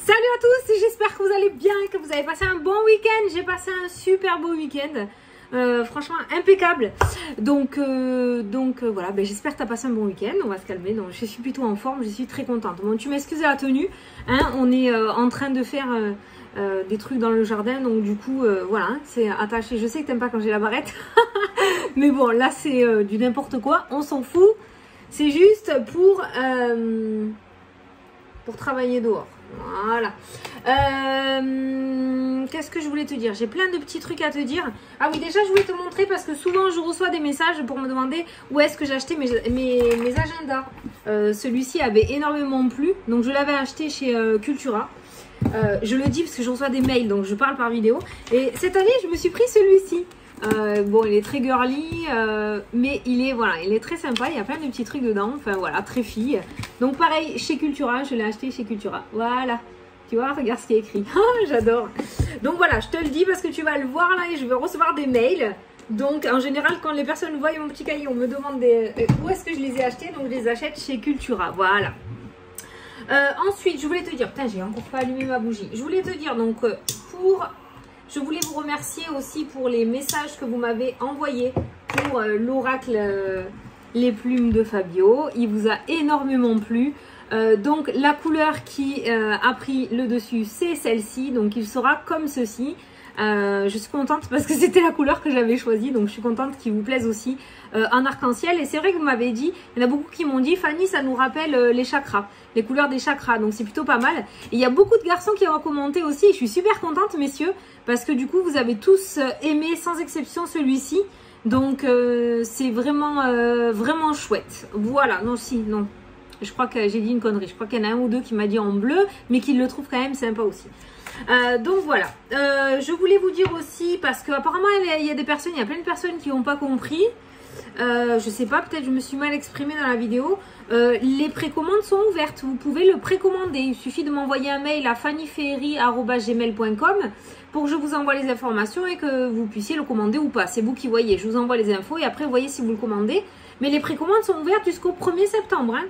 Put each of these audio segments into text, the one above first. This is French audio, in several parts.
Salut à tous, j'espère que vous allez bien, que vous avez passé un bon week-end. J'ai passé un super beau week-end, franchement impeccable. Donc voilà, j'espère que tu as passé un bon week-end. On va se calmer, donc je suis plutôt en forme, je suis très contente. Bon, tu m'excuses la tenue, hein, on est en train de faire des trucs dans le jardin, donc du coup voilà, hein, c'est attaché. Je sais que t'aimes pas quand j'ai la barrette, mais bon là c'est du n'importe quoi, on s'en fout. C'est juste pour travailler dehors. Voilà. Qu'est-ce que je voulais te dire? J'ai plein de petits trucs à te dire. Ah oui, déjà je voulais te montrer parce que souvent je reçois des messages pour me demander où est-ce que j'ai acheté mes agendas. Celui-ci avait énormément plu, donc je l'avais acheté chez Cultura. Je le dis parce que je reçois des mails, donc je parle par vidéo. Et cette année je me suis pris celui-ci. Bon, il est très girly, mais il est très sympa. Il y a plein de petits trucs dedans. Enfin voilà, très fille. Donc pareil, chez Cultura, je l'ai acheté chez Cultura. Voilà, tu vois, regarde ce qui est écrit. J'adore. Donc voilà, je te le dis parce que tu vas le voir là et je vais recevoir des mails. Donc en général, quand les personnes voient mon petit cahier, on me demande où est-ce que je les ai achetés. Donc je les achète chez Cultura. Voilà. Ensuite, je voulais te dire, putain, j'ai encore pas allumé ma bougie. Je voulais te dire donc je voulais vous remercier aussi pour les messages que vous m'avez envoyés pour l'oracle Les Plumes de Fabio. Il vous a énormément plu. Donc la couleur qui a pris le dessus, c'est celle-ci. Donc il sera comme ceci. Je suis contente parce que c'était la couleur que j'avais choisie. Donc je suis contente qu'il vous plaise aussi en arc-en-ciel. Et c'est vrai que vous m'avez dit, il y en a beaucoup qui m'ont dit, Fanny, ça nous rappelle les chakras, les couleurs des chakras. Donc c'est plutôt pas mal. Et il y a beaucoup de garçons qui ont commenté aussi. Et je suis super contente, messieurs, parce que du coup vous avez tous aimé sans exception celui-ci. Donc c'est vraiment chouette. Voilà, non, je crois que j'ai dit une connerie. Je crois qu'il y en a un ou deux qui m'a dit en bleu, mais qui le trouve quand même sympa aussi. Donc voilà, je voulais vous dire aussi, parce qu'apparemment il y a plein de personnes qui n'ont pas compris. Je sais pas, peut-être je me suis mal exprimée dans la vidéo. Les précommandes sont ouvertes, vous pouvez le précommander. Il suffit de m'envoyer un mail à fannyferry@gmail.com pour que je vous envoie les informations et que vous puissiez le commander ou pas. C'est vous qui voyez, je vous envoie les infos et après vous voyez si vous le commandez. Mais les précommandes sont ouvertes jusqu'au 1er septembre. Hein.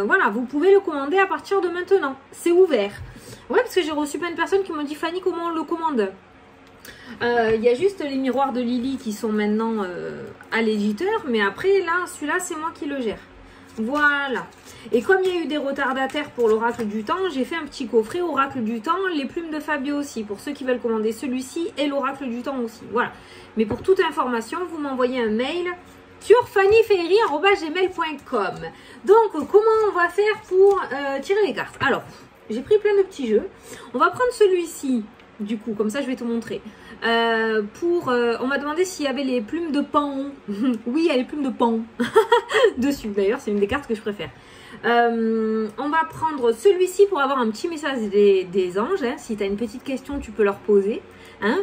Voilà, vous pouvez le commander à partir de maintenant. C'est ouvert. Ouais, parce que j'ai reçu plein de personnes qui m'ont dit, Fanny, comment on le commande? Il y a juste les miroirs de Lily qui sont maintenant à l'éditeur. Mais après, là, celui-là, c'est moi qui le gère. Voilà. Et comme il y a eu des retardataires pour l'oracle du temps, j'ai fait un petit coffret oracle du temps, les plumes de Fabio aussi, pour ceux qui veulent commander celui-ci et l'oracle du temps aussi. Voilà. Mais pour toute information, vous m'envoyez un mail sur fannyferry@gmail.com. Donc, comment on va faire pour tirer les cartes? Alors, j'ai pris plein de petits jeux. On va prendre celui-ci, du coup, comme ça je vais te montrer. On m'a demandé s'il y avait les plumes de pan. Oui, il y a les plumes de pan dessus. D'ailleurs, c'est une des cartes que je préfère. On va prendre celui-ci pour avoir un petit message des anges. Hein. Si tu as une petite question, tu peux leur poser hein,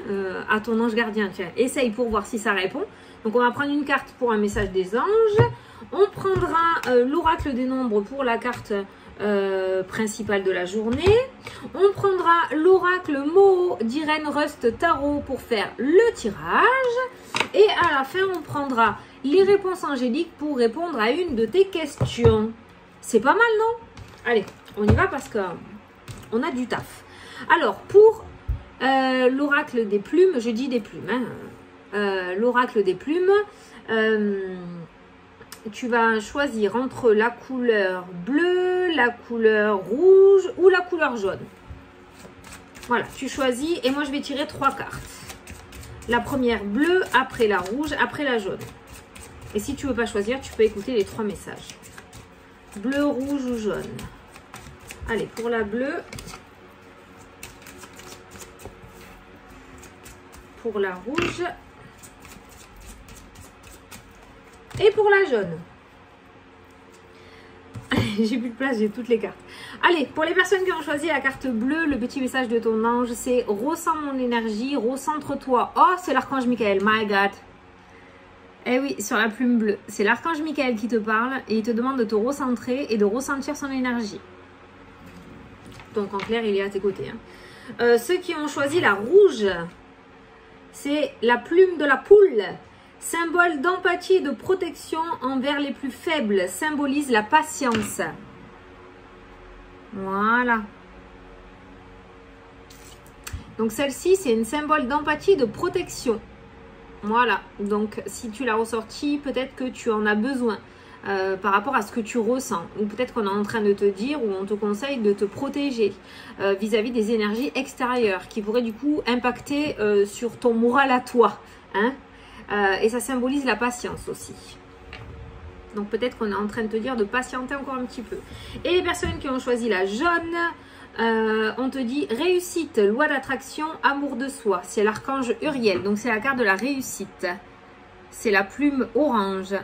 à ton ange gardien. Tiens, essaye pour voir si ça répond. Donc, on va prendre une carte pour un message des anges. On prendra l'oracle des nombres pour la carte principale de la journée. On prendra l'oracle Moho d'Irène Rust Tarot pour faire le tirage. Et à la fin, on prendra les réponses angéliques pour répondre à une de tes questions. C'est pas mal, non? Allez, on y va parce que on a du taf. Alors, pour l'oracle des plumes, je dis des plumes, hein, l'oracle des plumes, tu vas choisir entre la couleur bleue, la couleur rouge ou la couleur jaune. Voilà, tu choisis et moi je vais tirer 3 cartes. La première bleue, après la rouge, après la jaune. Et si tu veux pas choisir, tu peux écouter les 3 messages. Bleu, rouge ou jaune. Allez, pour la bleue. Pour la rouge. Et pour la jaune. J'ai plus de place, j'ai toutes les cartes. Allez, pour les personnes qui ont choisi la carte bleue, le petit message de ton ange, c'est « Ressens mon énergie, recentre-toi ». Oh, c'est l'archange Michael, my God. Eh oui, sur la plume bleue. C'est l'archange Michael qui te parle et il te demande de te recentrer et de ressentir son énergie. Donc, en clair, il est à tes côtés. Hein. Ceux qui ont choisi la rouge, c'est la plume de la poule. Symbole d'empathie et de protection envers les plus faibles, symbolise la patience. Voilà. Donc celle-ci, c'est un symbole d'empathie, de protection. Voilà, donc si tu l'as ressorti, peut-être que tu en as besoin par rapport à ce que tu ressens. Ou peut-être qu'on est en train de te dire, ou on te conseille de te protéger vis-à-vis des énergies extérieures qui pourraient du coup impacter sur ton moral à toi. Hein. Et ça symbolise la patience aussi. Donc peut-être qu'on est en train de te dire de patienter encore un petit peu. Et les personnes qui ont choisi la jaune, on te dit réussite, loi d'attraction, amour de soi. C'est l'archange Uriel, donc c'est la carte de la réussite. C'est la plume orange.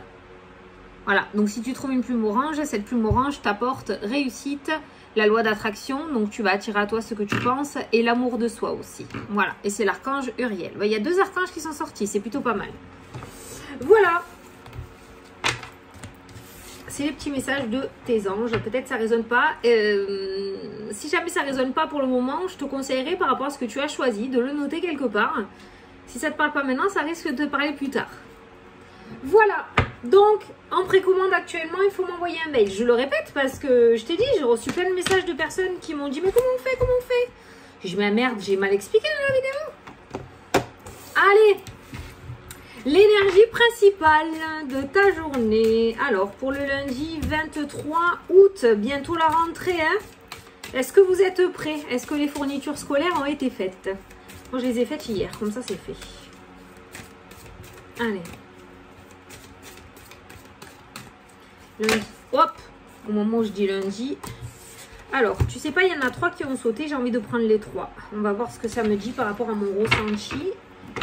Voilà, donc si tu trouves une plume orange, cette plume orange t'apporte réussite, la loi d'attraction, donc tu vas attirer à toi ce que tu penses, et l'amour de soi aussi. Voilà, et c'est l'archange Uriel. Il y a 2 archanges qui sont sortis, c'est plutôt pas mal. Voilà. C'est les petits messages de tes anges. Peut-être ça ne résonne pas. Si jamais ça ne résonne pas pour le moment, je te conseillerais par rapport à ce que tu as choisi de le noter quelque part. Si ça ne te parle pas maintenant, ça risque de te parler plus tard. Voilà. Donc, en précommande actuellement, il faut m'envoyer un mail. Je le répète parce que je t'ai dit, j'ai reçu plein de messages de personnes qui m'ont dit « Mais comment on fait? Comment on fait ?» J'ai dit « Mais merde, j'ai mal expliqué dans la vidéo. » Allez, l'énergie principale de ta journée. Alors, pour le lundi 23 août, bientôt la rentrée. Hein. Est-ce que vous êtes prêts? Est-ce que les fournitures scolaires ont été faites? Moi, je les ai faites hier, comme ça c'est fait. Allez. Lundi, hop, au moment où je dis lundi. Alors, tu sais pas, il y en a 3 qui ont sauté, j'ai envie de prendre les 3. On va voir ce que ça me dit par rapport à mon ressenti.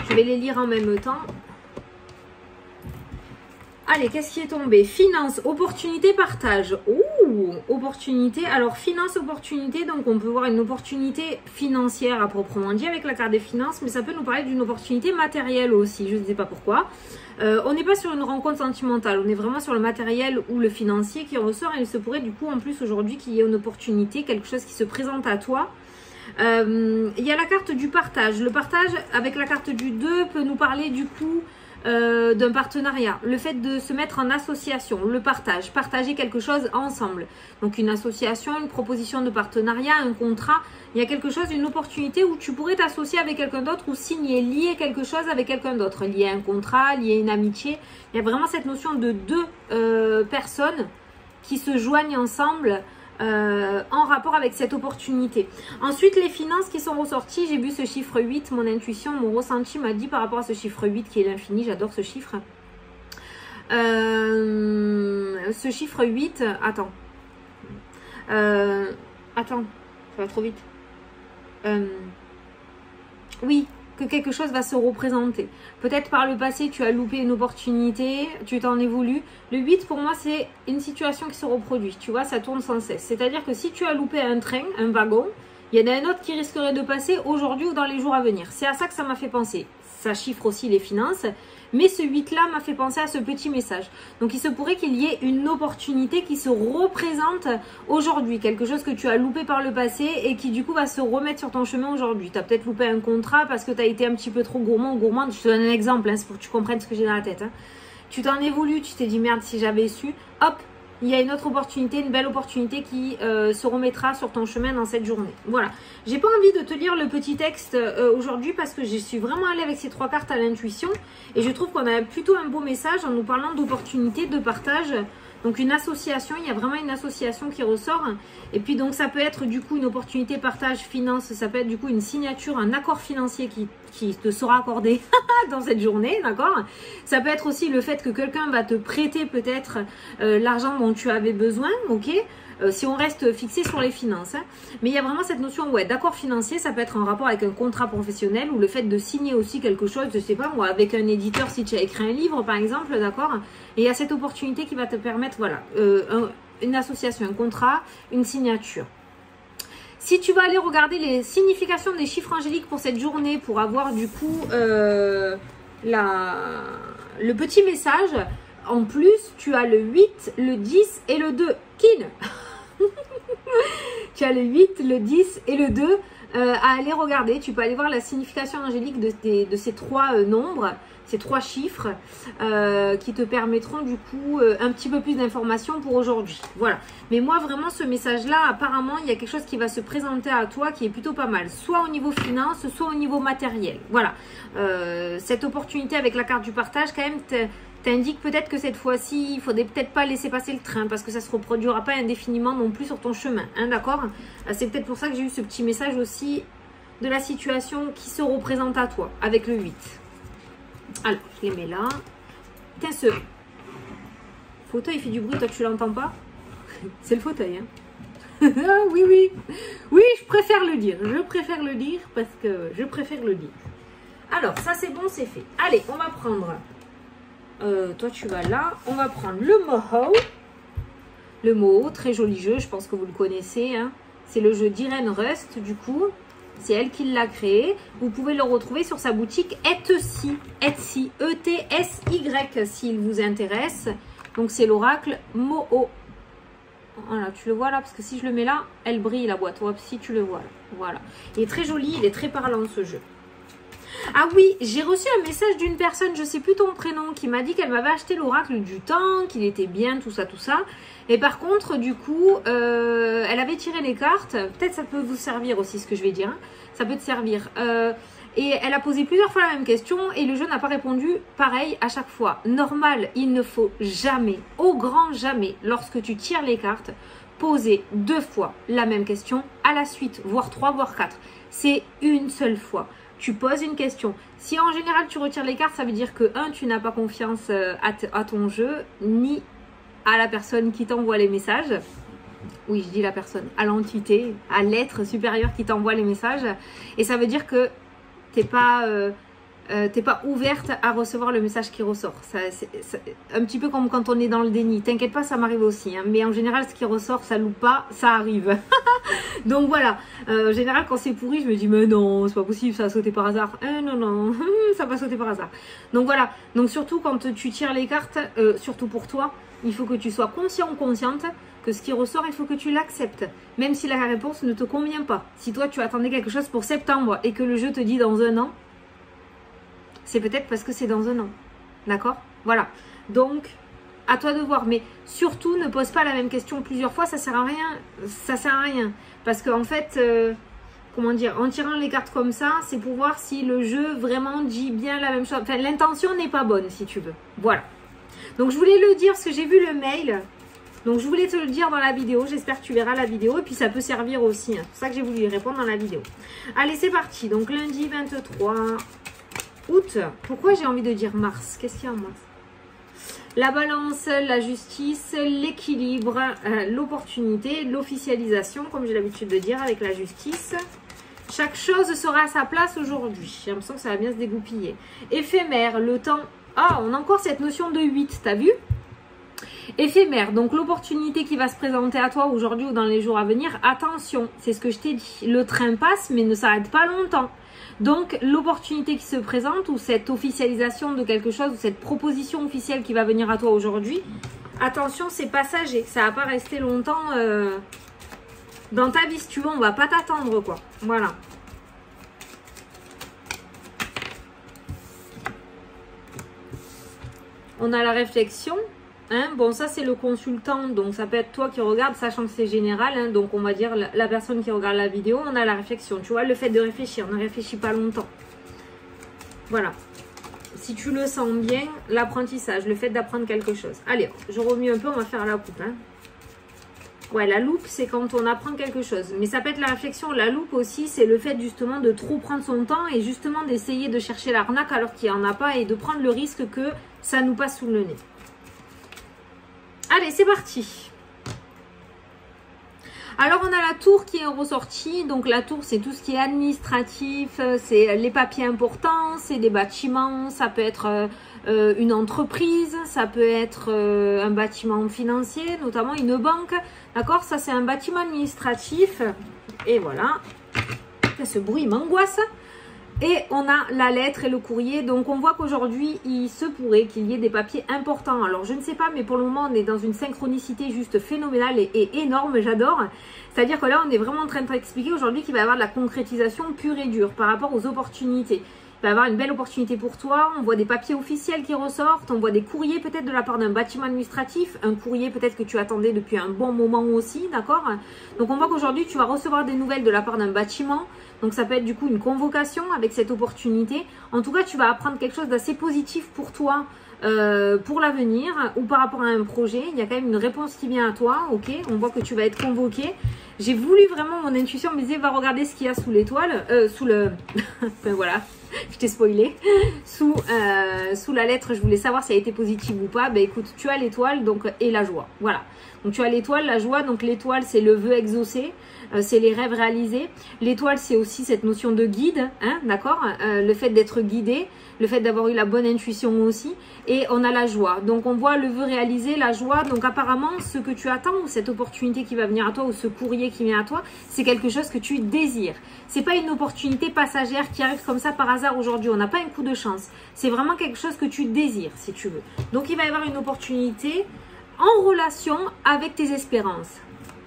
Je vais les lire en même temps. Allez, qu'est-ce qui est tombé? Finance, opportunité, partage. Ouh, opportunité. Alors, finance, opportunité. Donc, on peut voir une opportunité financière à proprement dit avec la carte des finances. Mais ça peut nous parler d'une opportunité matérielle aussi. Je ne sais pas pourquoi. On n'est pas sur une rencontre sentimentale. On est vraiment sur le matériel ou le financier qui ressort. Et il se pourrait du coup, en plus, aujourd'hui, qu'il y ait une opportunité. Quelque chose qui se présente à toi. Il y a la carte du partage. Le partage avec la carte du 2 peut nous parler du coup... d'un partenariat, le fait de se mettre en association, le partage, partager quelque chose ensemble. Donc une association, une proposition de partenariat, un contrat, il y a quelque chose, une opportunité où tu pourrais t'associer avec quelqu'un d'autre ou signer, lier quelque chose avec quelqu'un d'autre, lier un contrat, lier une amitié. Il y a vraiment cette notion de 2 personnes qui se joignent ensemble en rapport avec cette opportunité. Ensuite, les finances qui sont ressorties, j'ai vu ce chiffre 8, mon intuition, mon ressenti m'a dit par rapport à ce chiffre 8 qui est l'infini, j'adore ce chiffre. Ce chiffre 8, attends, ça va trop vite. Oui, que quelque chose va se représenter. Peut-être par le passé, tu as loupé une opportunité, tu t'en es voulu. Le 8, pour moi, c'est une situation qui se reproduit. Tu vois, ça tourne sans cesse. C'est-à-dire que si tu as loupé un train, un wagon, il y en a un autre qui risquerait de passer aujourd'hui ou dans les jours à venir. C'est à ça que ça m'a fait penser. Ça chiffre aussi les finances. Mais ce 8-là m'a fait penser à ce petit message. Donc, il se pourrait qu'il y ait une opportunité qui se représente aujourd'hui. Quelque chose que tu as loupé par le passé et qui, du coup, va se remettre sur ton chemin aujourd'hui. Tu as peut-être loupé un contrat parce que tu as été un petit peu trop gourmand ou gourmande. Je te donne un exemple, hein, c'est pour que tu comprennes ce que j'ai dans la tête. Hein. Tu t'en es voulu, tu t'es dit merde, si j'avais su. Hop, il y a une autre opportunité, une belle opportunité qui se remettra sur ton chemin dans cette journée. Voilà. J'ai pas envie de te lire le petit texte aujourd'hui parce que je suis vraiment allée avec ces 3 cartes à l'intuition et je trouve qu'on a plutôt un beau message en nous parlant d'opportunité, de partage. Donc une association, il y a vraiment une association qui ressort. Et puis donc ça peut être du coup une opportunité, partage, finance, ça peut être du coup une signature, un accord financier qui te sera accordé dans cette journée, d'accord? Ça peut être aussi le fait que quelqu'un va te prêter peut-être l'argent dont tu avais besoin, ok? Si on reste fixé sur les finances. Hein. Mais il y a vraiment cette notion ouais, d'accord financier, ça peut être en rapport avec un contrat professionnel ou le fait de signer aussi quelque chose, je sais pas moi, avec un éditeur si tu as écrit un livre par exemple, d'accord? Et il y a cette opportunité qui va te permettre, voilà, une association, un contrat, une signature. Si tu vas aller regarder les significations des chiffres angéliques pour cette journée, pour avoir du coup le petit message, en plus, tu as le 8, le 10 et le 2. Kin Tu as le 8, le 10 et le 2 à aller regarder. Tu peux aller voir la signification angélique de ces 3 nombres. ces 3 chiffres qui te permettront du coup un petit peu plus d'informations pour aujourd'hui. Voilà. Mais moi vraiment ce message-là, apparemment il y a quelque chose qui va se présenter à toi qui est plutôt pas mal. Soit au niveau finance, soit au niveau matériel. Voilà. Cette opportunité avec la carte du partage quand même t'indique peut-être que cette fois-ci, il faudrait peut-être pas laisser passer le train parce que ça se reproduira pas indéfiniment non plus sur ton chemin. Hein, d'accord? C'est peut-être pour ça que j'ai eu ce petit message aussi de la situation qui se représente à toi avec le 8. Alors, je les mets là. Tiens, ce fauteuil fait du bruit, toi tu l'entends pas? C'est le fauteuil, hein. Ah, oui, oui. Oui, je préfère le dire. Je préfère le dire parce que je préfère le dire. Alors, ça c'est bon, c'est fait. Allez, on va prendre... toi tu vas là. On va prendre le Moho. Le Moho, très joli jeu, je pense que vous le connaissez. Hein. C'est le jeu d'Irene Rust, du coup. C'est elle qui l'a créé. Vous pouvez le retrouver sur sa boutique Etsy. Etsy, E-T-S-Y, s'il vous intéresse. Donc, c'est l'oracle Moho. Voilà, tu le vois là, parce que si je le mets là, elle brille la boîte. Hop, si tu le vois là. Voilà. Il est très joli, il est très parlant ce jeu. Ah oui, j'ai reçu un message d'une personne, je sais plus ton prénom, qui m'a dit qu'elle m'avait acheté l'oracle du temps, qu'il était bien, tout ça, tout ça. Et par contre, du coup, elle avait tiré les cartes. Peut-être ça peut vous servir aussi ce que je vais dire. Hein. Ça peut te servir. Et elle a posé plusieurs fois la même question et le jeu n'a pas répondu pareil à chaque fois. Normal, il ne faut jamais, au grand jamais, lorsque tu tires les cartes, poser 2 fois la même question à la suite, voire 3, voire 4. C'est une seule fois. Tu poses une question. Si en général tu retires les cartes, ça veut dire que 1, tu n'as pas confiance à ton jeu, ni à la personne qui t'envoie les messages. Oui, je dis la personne, à l'entité, à l'être supérieur qui t'envoie les messages. Et ça veut dire que t'es pas ouverte à recevoir le message qui ressort. C'est un petit peu comme quand on est dans le déni. T'inquiète pas, ça m'arrive aussi. Hein. Mais en général, ce qui ressort, ça loupe pas, ça arrive. Donc voilà. En général, quand c'est pourri, je me dis, mais non, c'est pas possible, ça a sauté par hasard. Non, non, ça va sauter par hasard. Donc voilà. Donc surtout quand tu tires les cartes, surtout pour toi, il faut que tu sois conscient ou consciente que ce qui ressort, il faut que tu l'acceptes. Même si la réponse ne te convient pas. Si toi, tu attendais quelque chose pour septembre et que le jeu te dit dans 1 an, c'est peut-être parce que c'est dans 1 an. D'accord? Voilà. Donc, à toi de voir. Mais surtout, ne pose pas la même question plusieurs fois. Ça sert à rien. Ça sert à rien. Parce qu'en fait, comment dire, en tirant les cartes comme ça, c'est pour voir si le jeu vraiment dit bien la même chose. Enfin, l'intention n'est pas bonne, si tu veux. Voilà. Donc, je voulais le dire parce que j'ai vu le mail. Donc, je voulais te le dire dans la vidéo. J'espère que tu verras la vidéo. Et puis, ça peut servir aussi. Hein. C'est pour ça que j'ai voulu y répondre dans la vidéo. Allez, c'est parti. Donc, lundi 23 août. Pourquoi j'ai envie de dire mars? Qu'est-ce qu'il y a en mars? La balance, la justice, l'équilibre, l'opportunité, l'officialisation, comme j'ai l'habitude de dire avec la justice. Chaque chose sera à sa place aujourd'hui. J'ai l'impression que ça va bien se dégoupiller. Éphémère, le temps. Ah, on a encore cette notion de 8, t'as vu? Éphémère, donc l'opportunité qui va se présenter à toi aujourd'hui ou dans les jours à venir, attention, c'est ce que je t'ai dit. Le train passe mais ne s'arrête pas longtemps. Donc l'opportunité qui se présente ou cette officialisation de quelque chose ou cette proposition officielle qui va venir à toi aujourd'hui, attention, c'est passager. Ça va pas rester longtemps dans ta vie si tu veux, on va pas t'attendre quoi. Voilà. On a la réflexion. Hein, bon, ça c'est le consultant, donc ça peut être toi qui regarde, sachant que c'est général, hein, donc on va dire la personne qui regarde la vidéo, on a la réflexion, tu vois, le fait de réfléchir, on ne réfléchit pas longtemps. Voilà. Si tu le sens bien, l'apprentissage, le fait d'apprendre quelque chose. Allez, je remue un peu, on va faire la coupe. Hein. Ouais, la loupe, c'est quand on apprend quelque chose. Mais ça peut être la réflexion, la loupe aussi, c'est le fait justement de trop prendre son temps et justement d'essayer de chercher l'arnaque alors qu'il n'y en a pas et de prendre le risque que ça nous passe sous le nez. Allez, c'est parti. Alors, on a la tour qui est ressortie. Donc, la tour, c'est tout ce qui est administratif. C'est les papiers importants. C'est des bâtiments. Ça peut être une entreprise. Ça peut être un bâtiment financier, notamment une banque. D'accord? Ça, c'est un bâtiment administratif. Et voilà. Ce bruit m'angoisse. Et on a la lettre et le courrier. Donc, on voit qu'aujourd'hui, il se pourrait qu'il y ait des papiers importants. Alors, je ne sais pas, mais pour le moment, on est dans une synchronicité juste phénoménale et énorme. J'adore. C'est-à-dire que là, on est vraiment en train de t'expliquer aujourd'hui qu'il va y avoir de la concrétisation pure et dure par rapport aux opportunités. va y avoir une belle opportunité pour toi. On voit des papiers officiels qui ressortent, on voit des courriers peut-être de la part d'un bâtiment administratif, un courrier peut-être que tu attendais depuis un bon moment aussi, d'accord? Donc on voit qu'aujourd'hui tu vas recevoir des nouvelles de la part d'un bâtiment, donc ça peut être du coup une convocation avec cette opportunité. En tout cas, tu vas apprendre quelque chose d'assez positif pour toi, pour l'avenir ou par rapport à un projet. Il y a quand même une réponse qui vient à toi, ok? On voit que tu vas être convoqué. J'ai voulu vraiment, mon intuition me disait, va regarder ce qu'il y a sous l'étoile, sous le... ben voilà, je t'ai spoilé. Sous la lettre, je voulais savoir si elle était positive ou pas. Ben écoute, tu as l'étoile donc et la joie, voilà. Donc tu as l'étoile, la joie, donc l'étoile c'est le vœu exaucé, c'est les rêves réalisés. L'étoile c'est aussi cette notion de guide, hein, d'accord, le fait d'être guidé, le fait d'avoir eu la bonne intuition aussi. Et on a la joie, donc on voit le vœu réalisé, la joie. Donc apparemment ce que tu attends, ou cette opportunité qui va venir à toi, ou ce courrier qui vient à toi, c'est quelque chose que tu désires. C'est pas une opportunité passagère qui arrive comme ça par hasard aujourd'hui, on n'a pas un coup de chance. C'est vraiment quelque chose que tu désires si tu veux. Donc il va y avoir une opportunité en relation avec tes espérances.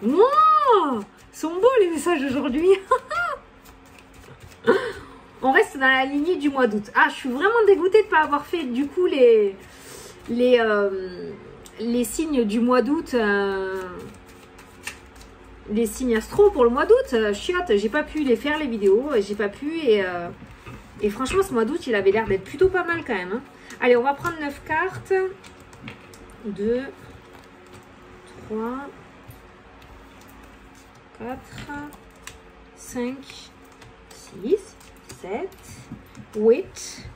Wow, sont beaux les messages d'aujourd'hui. On reste dans la lignée du mois d'août. Ah, je suis vraiment dégoûtée de ne pas avoir fait du coup les signes du mois d'août. Les signes astro pour le mois d'août. Chiotte, j'ai pas pu les faire les vidéos. J'ai pas pu et franchement ce mois d'août il avait l'air d'être plutôt pas mal quand même. Hein. Allez, on va prendre 9 cartes. 2, 3, 4, 5, 6, 7, 8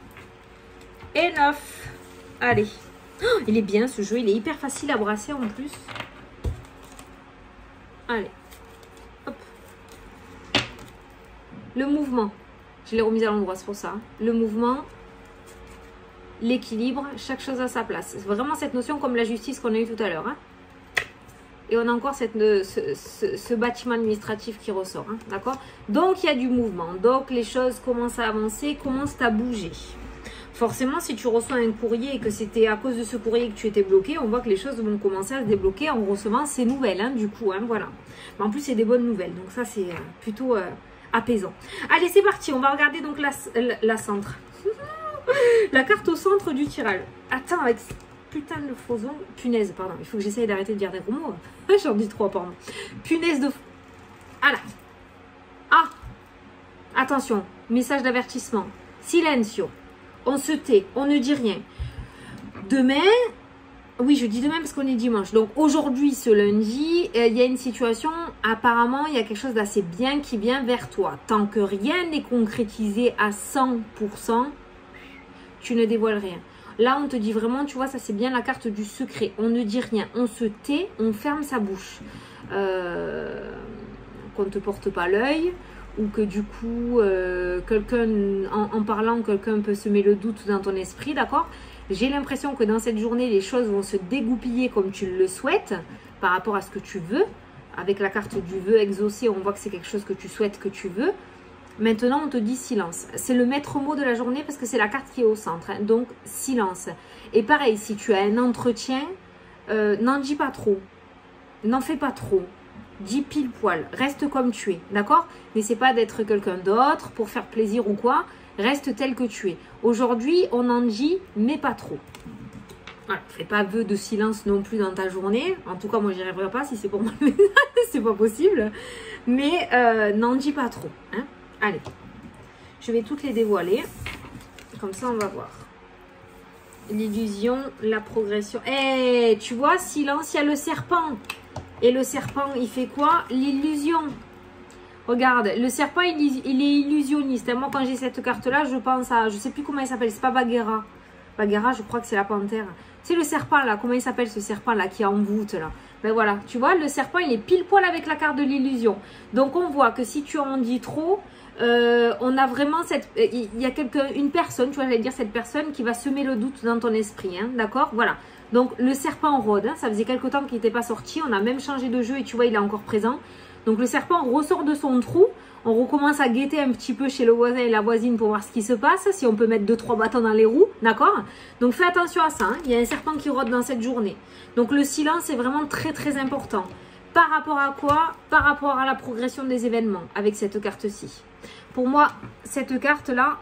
et 9. Allez. Oh, il est bien ce jeu, il est hyper facile à brasser en plus. Allez. Hop. Le mouvement. Je l'ai remis à l'endroit, c'est pour ça. Le mouvement, l'équilibre, chaque chose à sa place. C'est vraiment cette notion comme la justice qu'on a eu tout à l'heure. Hein. Et on a encore ce bâtiment administratif qui ressort. Hein, d'accord? Donc, il y a du mouvement. Donc, les choses commencent à avancer, commencent à bouger. Forcément, si tu reçois un courrier et que c'était à cause de ce courrier que tu étais bloqué, on voit que les choses vont commencer à se débloquer en recevant ces nouvelles. Hein, du coup, hein, voilà. Mais en plus, c'est des bonnes nouvelles. Donc, ça, c'est plutôt apaisant. Allez, c'est parti. On va regarder donc la centre. La carte au centre du tirage. Attends, avec... Putain de frozen. Punaise, pardon. Il faut que j'essaye d'arrêter de dire des gros mots. J'en dis trop, pardon. Punaise de... Ah là. Ah. Attention. Message d'avertissement. Silencio. On se tait. On ne dit rien. Demain... Oui, je dis demain parce qu'on est dimanche. Donc, aujourd'hui, ce lundi, il y a une situation... Apparemment, il y a quelque chose d'assez bien qui vient vers toi. Tant que rien n'est concrétisé à 100%, tu ne dévoiles rien. Là, on te dit vraiment, tu vois, ça c'est bien la carte du secret. On ne dit rien, on se tait, on ferme sa bouche. Qu'on ne te porte pas l'œil ou que du coup, quelqu'un, en parlant, quelqu'un peut semer le doute dans ton esprit, d'accord? J'ai l'impression que dans cette journée, les choses vont se dégoupiller comme tu le souhaites par rapport à ce que tu veux. Avec la carte du vœu exaucé, on voit que c'est quelque chose que tu souhaites, que tu veux. Maintenant, on te dit silence. C'est le maître mot de la journée parce que c'est la carte qui est au centre. Hein. Donc, silence. Et pareil, si tu as un entretien, n'en dis pas trop. N'en fais pas trop. Dis pile poil. Reste comme tu es. D'accord? N'essaie pas d'être quelqu'un d'autre pour faire plaisir ou quoi. Reste tel que tu es. Aujourd'hui, on en dit, mais pas trop. Voilà. Fais pas vœu de silence non plus dans ta journée. En tout cas, moi, j'y arriverai pas si c'est pour moi. C'est pas possible. Mais n'en dis pas trop. Hein? Allez, je vais toutes les dévoiler. Comme ça, on va voir. L'illusion, la progression. Eh, tu vois, silence, il y a le serpent. Et le serpent, il fait quoi? L'illusion. Regarde, le serpent, il est illusionniste. Moi, quand j'ai cette carte-là, je pense à... Je sais plus comment il s'appelle. C'est pas Bagheera. Bagheera, je crois que c'est la panthère. C'est le serpent, là. Comment il s'appelle, ce serpent-là, qui est en voûte, là? Ben voilà, tu vois, le serpent, il est pile poil avec la carte de l'illusion. Donc, on voit que si tu en dis trop... on a vraiment cette... Il y a une personne, tu vois, j'allais dire cette personne qui va semer le doute dans ton esprit, hein, d'accord? Voilà. Donc, le serpent rôde, hein, ça faisait quelque temps qu'il n'était pas sorti. On a même changé de jeu et tu vois, il est encore présent. Donc, le serpent ressort de son trou. On recommence à guetter un petit peu chez le voisin et la voisine pour voir ce qui se passe. Si on peut mettre 2-3 bâtons dans les roues, d'accord? Donc, fais attention à ça. Hein. Il y a un serpent qui rôde dans cette journée. Donc, le silence est vraiment très, très important. Par rapport à quoi? Par rapport à la progression des événements avec cette carte-ci. Pour moi, cette carte-là,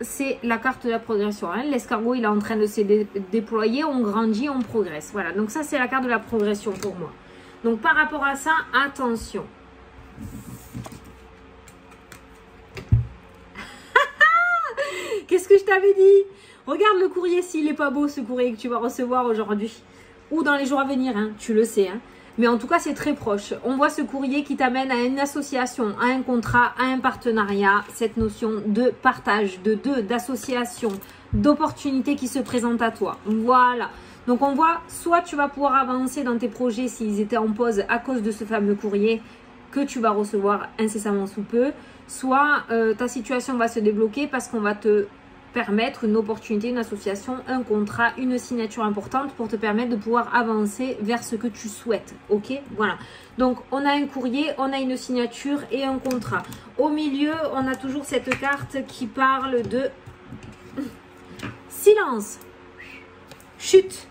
c'est la carte de la progression. Hein. L'escargot, il est en train de se déployer, on grandit, on progresse. Voilà, donc ça, c'est la carte de la progression pour moi. Donc, par rapport à ça, attention. Qu'est-ce que je t'avais dit? Regarde le courrier, s'il n'est pas beau, ce courrier que tu vas recevoir aujourd'hui. Ou dans les jours à venir, hein, tu le sais. Hein. Mais en tout cas, c'est très proche. On voit ce courrier qui t'amène à une association, à un contrat, à un partenariat. Cette notion de partage, d'association, d'opportunité qui se présente à toi. Voilà. Donc, on voit, soit tu vas pouvoir avancer dans tes projets s'ils étaient en pause à cause de ce fameux courrier que tu vas recevoir incessamment sous peu. Soit ta situation va se débloquer parce qu'on va te permettre une opportunité, une association, un contrat, une signature importante pour te permettre de pouvoir avancer vers ce que tu souhaites. Ok, voilà. Donc, on a un courrier, on a une signature et un contrat. Au milieu, on a toujours cette carte qui parle de silence. Chut.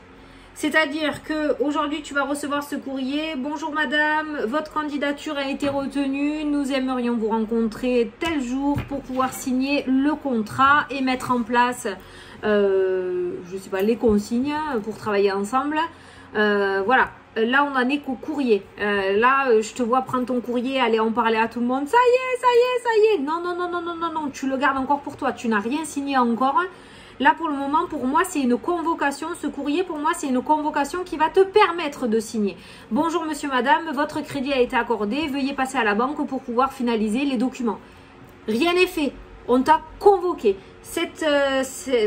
C'est-à-dire qu'aujourd'hui, tu vas recevoir ce courrier. Bonjour madame, votre candidature a été retenue. Nous aimerions vous rencontrer tel jour pour pouvoir signer le contrat et mettre en place, je sais pas, les consignes pour travailler ensemble. Voilà. Là, on en est qu'au courrier. Là, je te vois prendre ton courrier, aller en parler à tout le monde. Ça y est, ça y est, ça y est. Non, non, non, non, non, non, non. Tu le gardes encore pour toi. Tu n'as rien signé encore. Là, pour le moment, pour moi, c'est une convocation. Ce courrier, pour moi, c'est une convocation qui va te permettre de signer. Bonjour, monsieur, madame, votre crédit a été accordé. Veuillez passer à la banque pour pouvoir finaliser les documents. Rien n'est fait. On t'a convoqué.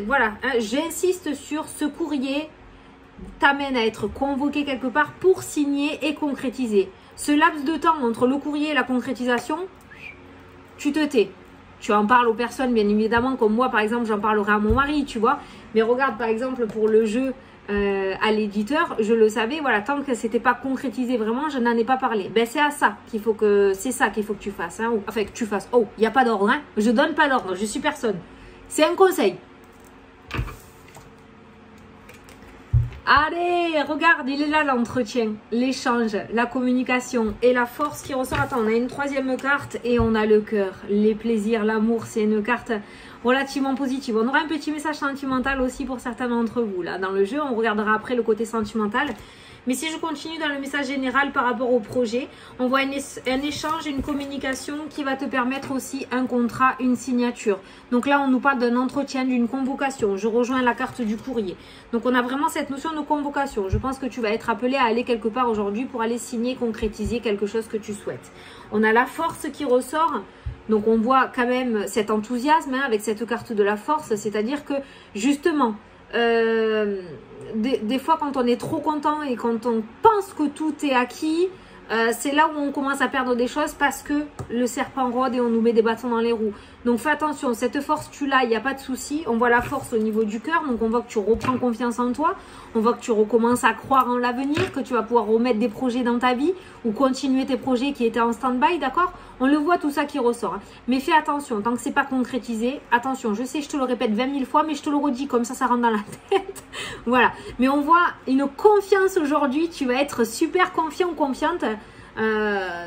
Voilà, hein, j'insiste sur ce courrier t'amène à être convoqué quelque part pour signer et concrétiser. Ce laps de temps entre le courrier et la concrétisation, tu te tais. Tu en parles aux personnes, bien évidemment, comme moi, par exemple, j'en parlerai à mon mari, tu vois. Mais regarde, par exemple, pour le jeu à l'éditeur, je le savais, voilà, tant que c'était pas concrétisé vraiment, je n'en ai pas parlé. Ben, c'est ça qu'il faut que tu fasses. Hein, enfin, que tu fasses. Oh, il n'y a pas d'ordre, hein. Je donne pas l'ordre, je suis personne. C'est un conseil. Allez, regarde, il est là l'entretien, l'échange, la communication et la force qui ressort. Attends, on a une troisième carte et on a le cœur, les plaisirs, l'amour. C'est une carte relativement positive. On aura un petit message sentimental aussi pour certains d'entre vous. Là, dans le jeu, on regardera après le côté sentimental. Mais si je continue dans le message général par rapport au projet, on voit un échange, une communication qui va te permettre aussi un contrat, une signature. Donc là, on nous parle d'un entretien, d'une convocation. Je rejoins la carte du courrier. Donc on a vraiment cette notion de convocation. Je pense que tu vas être appelé à aller quelque part aujourd'hui pour aller signer, concrétiser quelque chose que tu souhaites. On a la force qui ressort. Donc on voit quand même cet enthousiasme hein, avec cette carte de la force. C'est-à-dire que justement... des fois quand on est trop content et quand on pense que tout est acquis, c'est là où on commence à perdre des choses parce que le serpent rôde et on nous met des bâtons dans les roues. Donc fais attention, cette force tu l'as, il n'y a pas de souci. On voit la force au niveau du cœur, donc on voit que tu reprends confiance en toi. On voit que tu recommences à croire en l'avenir, que tu vas pouvoir remettre des projets dans ta vie ou continuer tes projets qui étaient en stand-by, d'accord? On le voit tout ça qui ressort. Hein. Mais fais attention, tant que c'est pas concrétisé, attention, je sais, je te le répète 20 000 fois, mais je te le redis comme ça rentre dans la tête. Voilà. Mais on voit une confiance aujourd'hui, tu vas être super confiant ou confiante.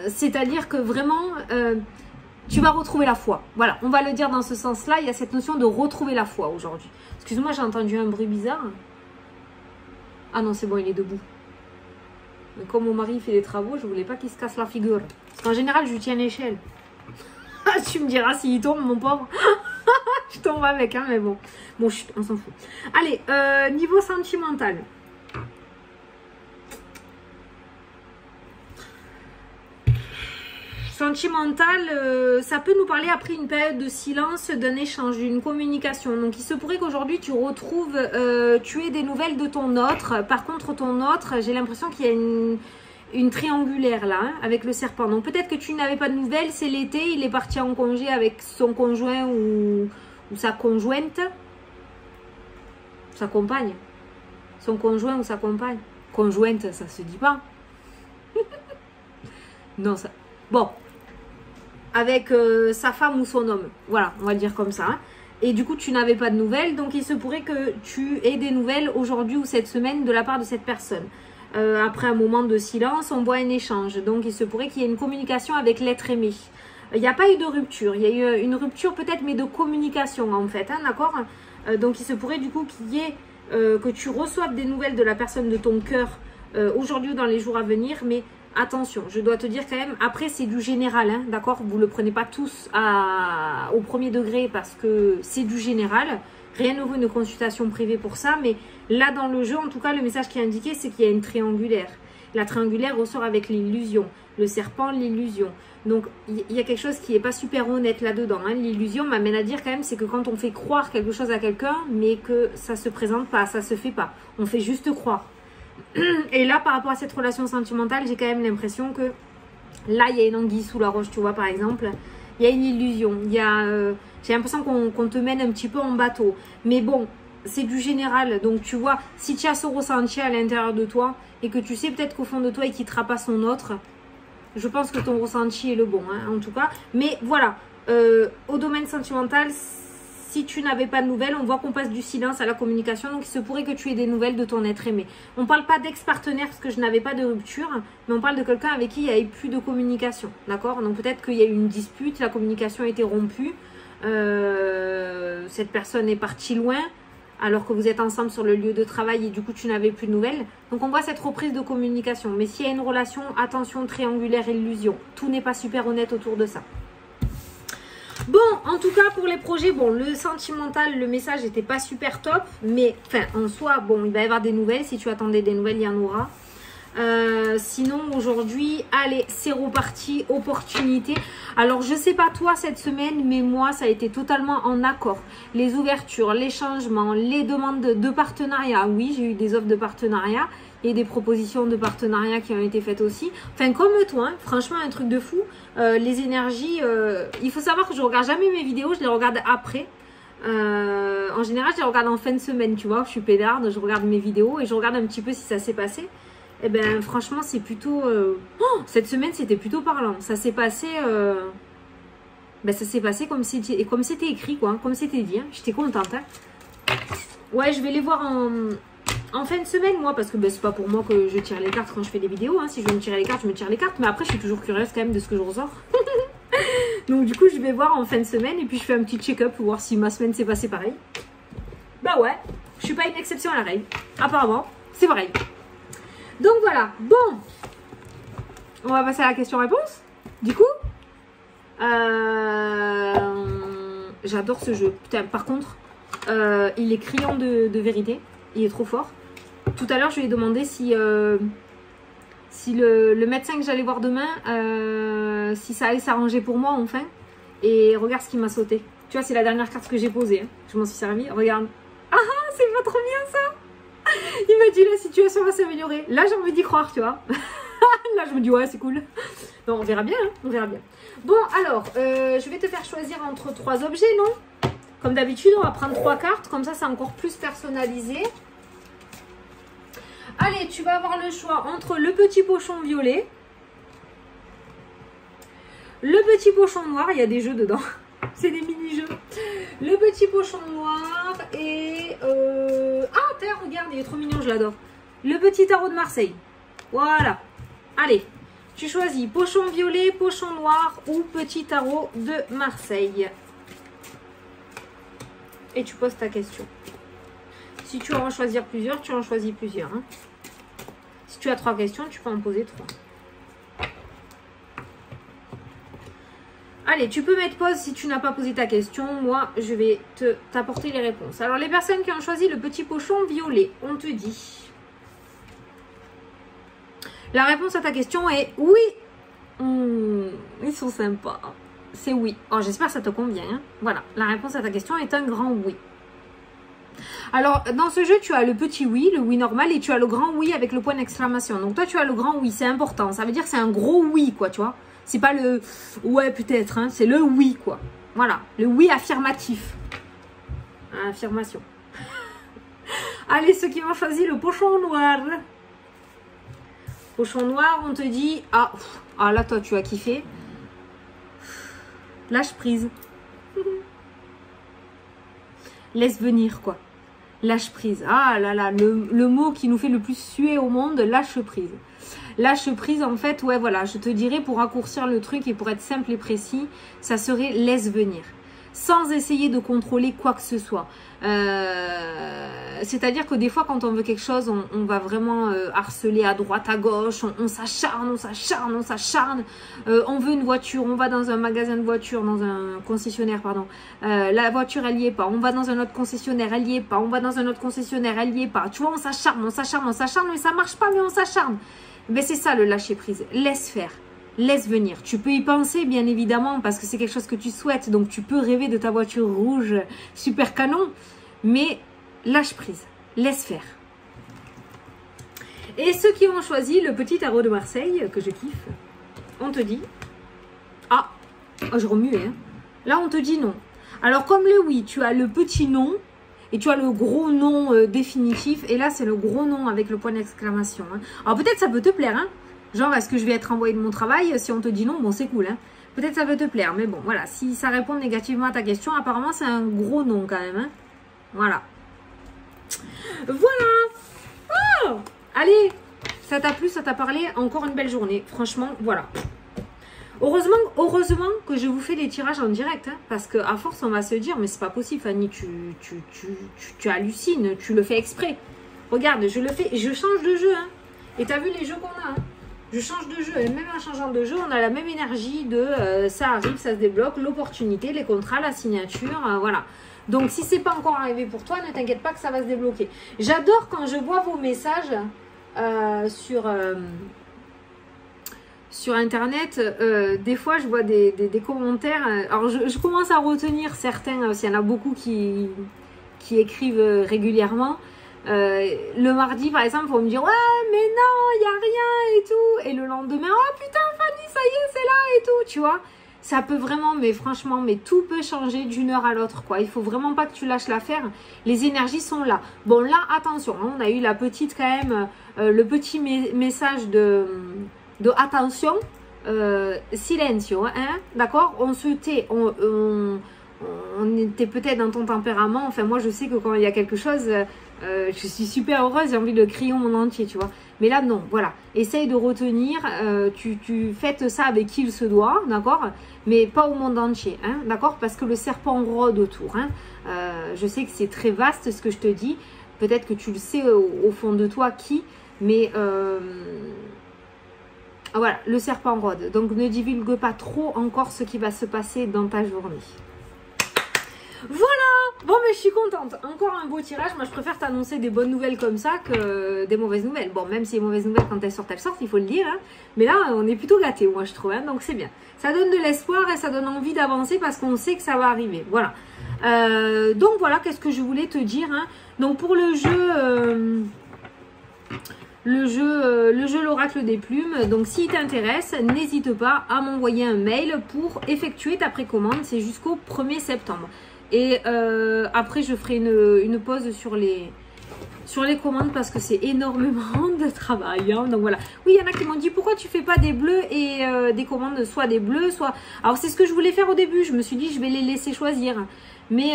C'est-à-dire que vraiment... tu vas retrouver la foi. Voilà, on va le dire dans ce sens-là. Il y a cette notion de retrouver la foi aujourd'hui. Excuse-moi, j'ai entendu un bruit bizarre. Ah non, c'est bon, il est debout. Mais comme mon mari fait des travaux, je voulais pas qu'il se casse la figure. Parce qu'en général, je lui tiens l'échelle. Tu me diras s'il tombe, mon pauvre. Je tombe avec, hein, mais bon. Bon, chut, on s'en fout. Allez, niveau sentimental. Sentimental, ça peut nous parler après une période de silence, d'un échange, d'une communication. Donc il se pourrait qu'aujourd'hui tu retrouves, tu aies des nouvelles de ton autre. Par contre ton autre, j'ai l'impression qu'il y a une triangulaire là, hein, avec le serpent. Donc peut-être que tu n'avais pas de nouvelles, c'est l'été, il est parti en congé avec son conjoint ou sa conjointe. Sa compagne. Son conjoint ou sa compagne. Conjointe, ça se dit pas. Non, ça... Bon. Avec sa femme ou son homme. Voilà, on va le dire comme ça. Hein. Et du coup, tu n'avais pas de nouvelles. Donc, il se pourrait que tu aies des nouvelles aujourd'hui ou cette semaine de la part de cette personne. Après un moment de silence, on voit un échange. Donc, il se pourrait qu'il y ait une communication avec l'être aimé. Il n'y a pas eu de rupture. Il y a eu une rupture peut-être, mais de communication en fait, hein, d'accord? Donc il se pourrait du coup qu'il y ait, que tu reçoives des nouvelles de la personne de ton cœur aujourd'hui ou dans les jours à venir, mais attention, je dois te dire quand même, après c'est du général, hein, d'accord? Vous ne le prenez pas tous au premier degré parce que c'est du général. Rien ne vaut une consultation privée pour ça, mais là dans le jeu, en tout cas, le message qui est indiqué, c'est qu'il y a une triangulaire. La triangulaire ressort avec l'illusion, le serpent, l'illusion. Donc, il y a quelque chose qui n'est pas super honnête là-dedans. Hein. L'illusion m'amène à dire quand même, c'est que quand on fait croire quelque chose à quelqu'un, mais que ça ne se présente pas, ça ne se fait pas. On fait juste croire. Et là, par rapport à cette relation sentimentale, j'ai quand même l'impression que là, il y a une anguille sous la roche, tu vois, par exemple. Il y a une illusion. J'ai l'impression qu'on te mène un petit peu en bateau. Mais bon, c'est du général. Donc, tu vois, si tu as ce ressenti à l'intérieur de toi et que tu sais peut-être qu'au fond de toi, il ne quittera pas son autre, je pense que ton ressenti est le bon, hein, en tout cas. Mais voilà, au domaine sentimental, si tu n'avais pas de nouvelles, on voit qu'on passe du silence à la communication. Donc, il se pourrait que tu aies des nouvelles de ton être aimé. On ne parle pas d'ex-partenaire parce que je n'avais pas de rupture, mais on parle de quelqu'un avec qui il n'y avait plus de communication. D'accord? Donc, peut-être qu'il y a eu une dispute, la communication a été rompue. Cette personne est partie loin alors que vous êtes ensemble sur le lieu de travail et du coup tu n'avais plus de nouvelles. Donc on voit cette reprise de communication. Mais s'il y a une relation, attention, triangulaire, illusion. Tout n'est pas super honnête autour de ça. Bon, en tout cas pour les projets, bon, le sentimental, le message n'était pas super top. Mais enfin en soi, bon, il va y avoir des nouvelles. Si tu attendais des nouvelles, il y en aura. Sinon aujourd'hui, allez, c'est reparti, opportunité. Alors je sais pas toi cette semaine, mais moi ça a été totalement en accord. Les ouvertures, les changements, les demandes de partenariat. Oui, j'ai eu des offres de partenariat et des propositions de partenariat qui ont été faites aussi. Enfin comme toi, hein, franchement un truc de fou. Les énergies, il faut savoir que je regarde jamais mes vidéos, je les regarde après. En général je les regarde en fin de semaine, tu vois, je suis pédarde, je regarde mes vidéos et je regarde un petit peu si ça s'est passé. Eh bien, franchement, c'est plutôt... cette semaine, c'était plutôt parlant. Ça s'est passé... ça s'est passé comme c'était écrit, quoi. Comme c'était dit. Hein. J'étais contente. Hein. Ouais, je vais les voir en fin de semaine, moi. Parce que c'est pas pour moi que je tire les cartes quand je fais des vidéos. Hein. Si je veux me tirer les cartes, je me tire les cartes. Mais après, je suis toujours curieuse quand même de ce que je ressors. Donc, du coup, je vais voir en fin de semaine. Et puis, je fais un petit check-up pour voir si ma semaine s'est passée pareil. Bah ouais, je suis pas une exception à la règle. Apparemment, c'est pareil. Donc voilà, bon, on va passer à la question-réponse. Du coup, j'adore ce jeu. Putain, par contre, il est criant de vérité. Il est trop fort. Tout à l'heure, je lui ai demandé si le médecin que j'allais voir demain, si ça allait s'arranger pour moi enfin. Et regarde ce qu'il m'a sauté. Tu vois, c'est la dernière carte que j'ai posée. Hein. Je m'en suis servi. Regarde. Ah, c'est pas trop bien ça. Il m'a dit la situation va s'améliorer. Là j'ai envie d'y croire, tu vois. Là je me dis ouais c'est cool. Bon on verra bien, hein, on verra bien. Bon alors, je vais te faire choisir entre 3 objets, non? Comme d'habitude on va prendre 3 cartes, comme ça c'est encore plus personnalisé. Allez, tu vas avoir le choix entre le petit pochon violet, le petit pochon noir, il y a des jeux dedans. C'est des mini-jeux. Le petit pochon noir et... Ah, tiens, regarde, il est trop mignon, je l'adore. Le petit tarot de Marseille. Voilà. Allez, tu choisis pochon violet, pochon noir ou petit tarot de Marseille. Et tu poses ta question. Si tu veux en choisir plusieurs, tu en choisis plusieurs. Hein. Si tu as 3 questions, tu peux en poser 3. Allez, tu peux mettre pause si tu n'as pas posé ta question. Moi, je vais t'apporter les réponses. Alors, les personnes qui ont choisi le petit pochon violet, on te dit... La réponse à ta question est oui. Ils sont sympas. C'est oui. Oh, j'espère que ça te convient. Hein. Voilà, la réponse à ta question est un grand oui. Alors, dans ce jeu, tu as le petit oui, le oui normal, et tu as le grand oui avec le point d'exclamation. Donc, toi, tu as le grand oui, c'est important. Ça veut dire que c'est un gros oui, quoi, tu vois. C'est pas le ouais, peut-être, hein, c'est le oui, quoi. Voilà, le oui affirmatif. Affirmation. Allez, ceux qui ont choisi le pochon noir. Pochon noir, on te dit, ah là, toi, tu as kiffé. Lâche prise. Laisse venir, quoi. Lâche prise. Ah là là, le mot qui nous fait le plus suer au monde, lâche prise. Lâche prise, en fait, ouais, voilà, je te dirais pour raccourcir le truc et pour être simple et précis, ça serait laisse venir. Sans essayer de contrôler quoi que ce soit. C'est-à-dire que des fois, quand on veut quelque chose, on va vraiment harceler à droite, à gauche, on s'acharne, on s'acharne, on s'acharne. On veut une voiture, on va dans un magasin de voitures, dans un concessionnaire, pardon. La voiture, elle y est pas. On va dans un autre concessionnaire, elle y est pas. On va dans un autre concessionnaire, elle y est pas. Tu vois, on s'acharne, on s'acharne, on s'acharne, mais ça marche pas, mais on s'acharne. Ben c'est ça le lâcher prise. Laisse faire. Laisse venir. Tu peux y penser, bien évidemment, parce que c'est quelque chose que tu souhaites. Donc, tu peux rêver de ta voiture rouge super canon. Mais lâche prise. Laisse faire. Et ceux qui ont choisi le petit tarot de Marseille, que je kiffe, on te dit... Ah, oh, je remue, hein. Là, on te dit non. Alors, comme le oui, tu as le petit non et tu as le gros non définitif. Et là, c'est le gros non avec le point d'exclamation. Hein. Alors, peut-être ça peut te plaire, hein. Genre, est-ce que je vais être envoyé de mon travail? Si on te dit non, bon, c'est cool. Hein. Peut-être ça peut te plaire. Mais bon, voilà. Si ça répond négativement à ta question, apparemment, c'est un gros non quand même. Hein. Voilà. Voilà. Oh, allez, ça t'a plu, ça t'a parlé? Encore une belle journée. Franchement, voilà. Heureusement que je vous fais des tirages en direct. Hein, parce qu'à force, on va se dire, mais c'est pas possible, Fanny. Tu hallucines. Tu le fais exprès. Regarde, je le fais. Je change de jeu. Hein. Et t'as vu les jeux qu'on a, hein. Je change de jeu, et même en changeant de jeu, on a la même énergie de ça arrive, ça se débloque, l'opportunité, les contrats, la signature, voilà. Donc, si c'est pas encore arrivé pour toi, ne t'inquiète pas que ça va se débloquer. J'adore quand je vois vos messages sur Internet. Des fois, je vois des commentaires. Alors, je commence à retenir certains, s'il y en a beaucoup qui écrivent régulièrement. Le mardi par exemple vont me dire ouais mais non il n'y a rien et tout, et le lendemain oh putain Fanny ça y est c'est là et tout, tu vois, ça peut vraiment, mais franchement, mais tout peut changer d'une heure à l'autre quoi, il faut vraiment pas que tu lâches l'affaire, les énergies sont là. Bon là attention, hein, on a eu la petite quand même le petit message de attention, silencio, hein, d'accord, on se tait, on était peut-être dans ton tempérament, enfin moi je sais que quand il y a quelque chose, je suis super heureuse, j'ai envie de crier au monde entier, tu vois. Mais là non, voilà, essaye de retenir, tu fêtes ça avec qui il se doit, d'accord, mais pas au monde entier, hein, d'accord, parce que le serpent rôde autour, hein. Je sais que c'est très vaste ce que je te dis, peut-être que tu le sais au fond de toi qui, mais voilà, le serpent rôde, donc ne divulgue pas trop encore ce qui va se passer dans ta journée. Voilà. Bon, mais je suis contente. Encore un beau tirage. Moi, je préfère t'annoncer des bonnes nouvelles comme ça que des mauvaises nouvelles. Bon, même si les mauvaises nouvelles, quand elles sortent, il faut le dire. Hein. Mais là, on est plutôt gâtés, moi, je trouve. Hein, donc, c'est bien. Ça donne de l'espoir et ça donne envie d'avancer parce qu'on sait que ça va arriver. Voilà. Donc, voilà, qu'est-ce que je voulais te dire. Hein. Donc, pour le jeu... l'oracle des plumes, donc s'il t'intéresse, n'hésite pas à m'envoyer un mail pour effectuer ta précommande, c'est jusqu'au 1er septembre. Et après je ferai une pause sur les commandes parce que c'est énormément de travail, hein. Donc voilà, oui il y en a qui m'ont dit pourquoi tu fais pas des bleus et des commandes, soit des bleus, soit... Alors c'est ce que je voulais faire au début, je me suis dit je vais les laisser choisir, mais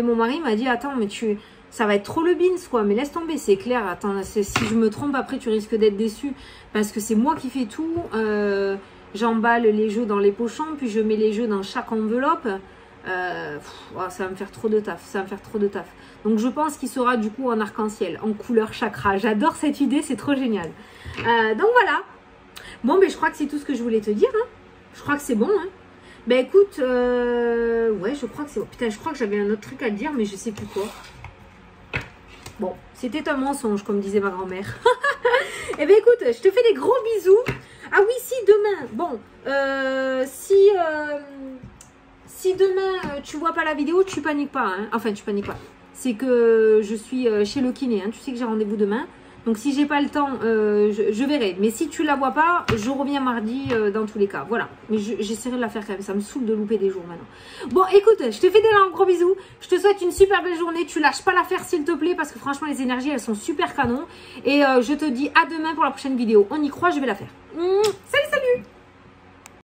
mon mari m'a dit attends mais ça va être trop le beans quoi, mais laisse tomber, c'est clair, attends, si je me trompe après tu risques d'être déçu parce que c'est moi qui fais tout, j'emballe les jeux dans les pochons, puis je mets les jeux dans chaque enveloppe, ça va me faire trop de taf, donc je pense qu'il sera du coup en arc-en-ciel, en couleur chakra, j'adore cette idée, c'est trop génial. Donc voilà, bon mais je crois que c'est tout ce que je voulais te dire, hein. Je crois que c'est bon, hein. Ben écoute, ouais je crois que c'est bon, putain je crois que j'avais un autre truc à te dire mais je sais plus quoi. Bon, c'était un mensonge, comme disait ma grand-mère. Eh bien, écoute, je te fais des gros bisous. Ah oui, si demain, bon, si demain tu vois pas la vidéo, tu paniques pas. Hein. Enfin, tu paniques pas. C'est que je suis chez le kiné. Hein. Tu sais que j'ai rendez-vous demain. Donc, si j'ai pas le temps, je verrai. Mais si tu la vois pas, je reviens mardi dans tous les cas. Voilà. Mais j'essaierai de la faire quand même. Ça me saoule de louper des jours maintenant. Bon, écoute, je te fais des gros bisous. Je te souhaite une super belle journée. Tu lâches pas l'affaire s'il te plaît parce que franchement, les énergies, elles sont super canon. Et je te dis à demain pour la prochaine vidéo. On y croit, je vais la faire. Salut, salut!